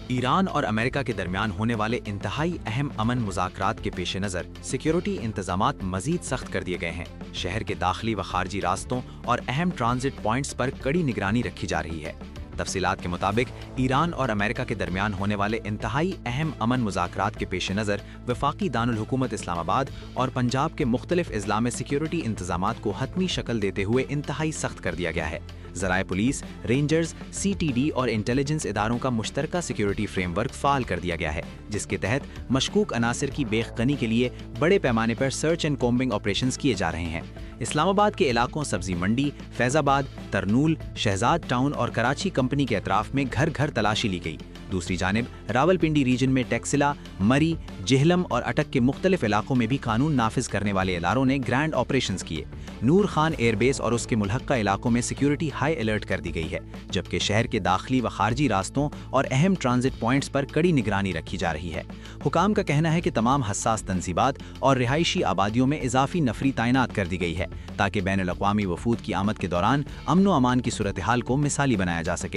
ایران اور امریکہ کے درمیان ہونے والے انتہائی اہم امن مذاکرات کے پیش نظر سیکیورٹی انتظامات مزید سخت کر دیے گئے ہیں۔ شہر کے داخلی و خارجی راستوں اور اہم ٹرانزٹ پوائنٹس پر کڑی نگرانی رکھی جا رہی ہے۔ تفصیلات کے مطابق ایران اور امریکہ کے درمیان ہونے والے انتہائی اہم امن مذاکرات کے پیش نظر وفاقی دارالحکومت اسلام آباد اور پنجاب کے مختلف اضلاع میں سیکیورٹی انتظامات کو حتمی شکل دیتے ہوئے انتہائی سخت کر دیا گیا ہے۔ ذرائع police, rangers, C T D اور انٹیلیجنس اداروں کا مشترکہ سیکیورٹی فریم ورک فعال کر دیا گیا ہے، جس کے تحت مشکوک عناصر کی بے خبری کے لیے بڑے پیمانے پر سرچ اینڈ کومبنگ آپریشنز کیے جا رہے ہیں۔ اسلام آباد کے علاقوں سبزی منڈی، فیض آباد، ترنول، شہزاد ٹاؤن اور کراچی کمپنی کے اطراف میں گھر گھر تلاشی لی گئی۔ دوسری جانب راولپنڈی ریجن میں ٹیکسلا، مری، جہلم اور اٹک کے مختلف علاقوں میں بھی قانون نافذ کرنے والے اداروں نے گرینڈ آپریشنز کیے۔ نور خان ایئر بیس اور اس کے ملحقہ علاقوں میں سیکیورٹی ہائی الرٹ کر دی گئی ہے، جبکہ شہر کے داخلی و خارجی راستوں اور اہم ٹرانزٹ پوائنٹس پر کڑی نگرانی رکھی جا رہی ہے۔ حکام کا کہنا ہے کہ تمام حساس تنصیبات اور رہائشی آبادیوں میں اضافی نفری تعینات کر دی گئی ہے، تاکہ بین الاقوامی وفود کی آمد کے دوران امن و امان کی صورتحال کو مثالی بنایا جا سکے۔